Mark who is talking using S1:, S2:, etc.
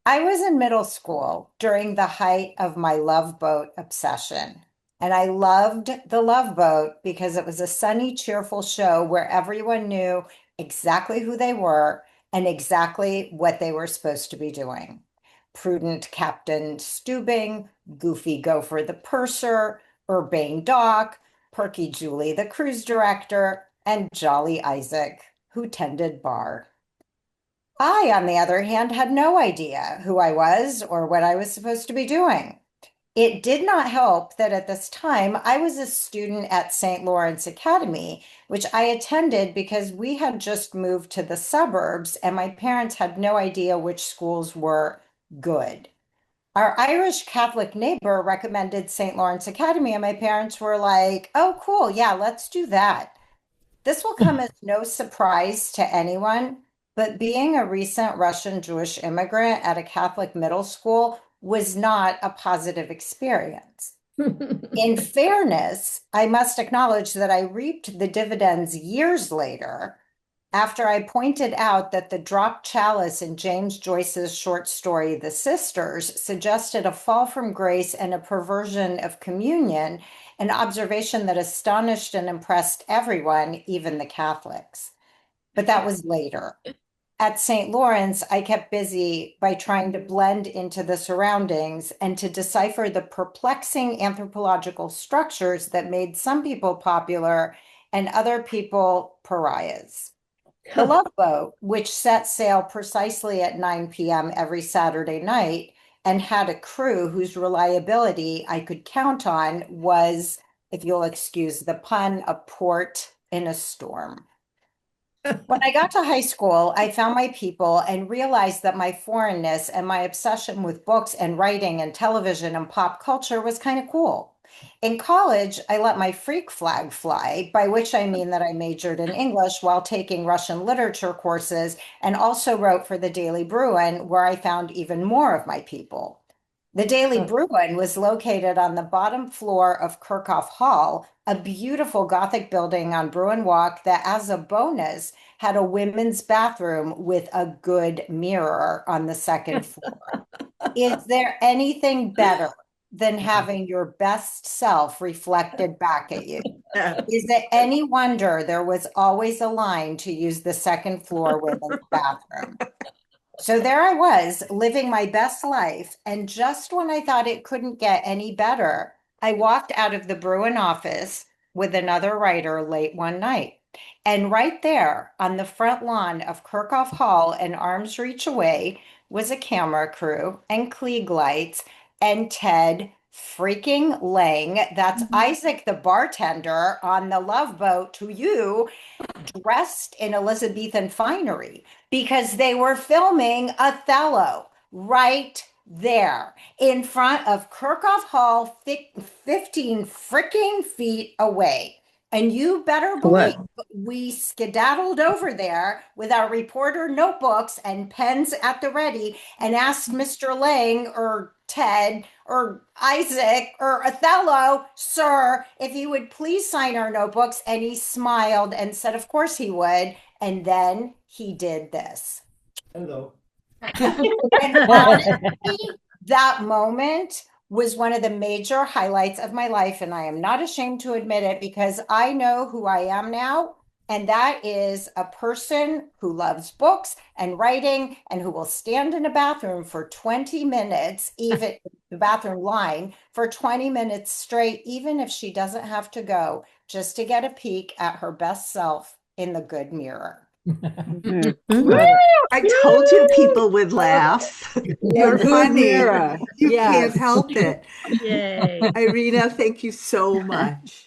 S1: I was in middle school during the height of my Love Boat obsession. And I loved the Love Boat because it was a sunny, cheerful show where everyone knew exactly who they were and exactly what they were supposed to be doing. Prudent Captain Steubing, Goofy Gopher the purser, Urbane Doc, Perky Julie the cruise director, and Jolly Isaac, who tended bar. I, on the other hand, had no idea who I was or what I was supposed to be doing. It did not help that at this time I was a student at St. Lawrence Academy, which I attended because we had just moved to the suburbs and my parents had no idea which schools were good. Our Irish Catholic neighbor recommended St. Lawrence Academy, and my parents were like, oh, cool, yeah, let's do that. This will come as no surprise to anyone, but being a recent Russian Jewish immigrant at a Catholic middle school was not a positive experience. In fairness, I must acknowledge that I reaped the dividends years later after I pointed out that the dropped chalice in James Joyce's short story, The Sisters, suggested a fall from grace and a perversion of communion, an observation that astonished and impressed everyone, even the Catholics. But that was later. At St. Lawrence, I kept busy by trying to blend into the surroundings and to decipher the perplexing anthropological structures that made some people popular and other people pariahs. The Love Boat, which set sail precisely at 9 p.m. every Saturday night and had a crew whose reliability I could count on, was, if you'll excuse the pun, a port in a storm. When I got to high school, I found my people and realized that my foreignness and my obsession with books and writing and television and pop culture was kind of cool. In college, I let my freak flag fly, by which I mean that I majored in English while taking Russian literature courses and also wrote for the Daily Bruin, where I found even more of my people. The Daily Bruin was located on the bottom floor of Kirchhoff Hall, a beautiful Gothic building on Bruin Walk that, as a bonus, had a women's bathroom with a good mirror on the second floor. Is there anything better than having your best self reflected back at you? Is it any wonder there was always a line to use the second floor women's bathroom? So there I was, living my best life. And just when I thought it couldn't get any better, I walked out of the Bruin office with another writer late one night. And right there on the front lawn of Kirchhoff Hall, an arm's reach away, was a camera crew and Klieg lights and Ted freaking Lang. That's Isaac the bartender on the Love Boat to you, dressed in Elizabethan finery because they were filming Othello right there in front of Kirchhoff Hall, 15 freaking feet away. And you better believe we skedaddled over there with our reporter notebooks and pens at the ready and asked Mr. Lang or Ted or Isaac or Othello, sir, if he would please sign our notebooks. And he smiled and said, of course he would. And then he did this.
S2: Hello.
S1: And honestly, that moment was one of the major highlights of my life. And I am not ashamed to admit it because I know who I am now. And that is a person who loves books and writing and who will stand in a bathroom for 20 minutes, even the bathroom line for 20 minutes straight, even if she doesn't have to go, just to get a peek at her best self in the good mirror.
S3: I told you people would laugh. You're funny. You can't help it.
S4: Yay.
S3: Irena, thank you so much.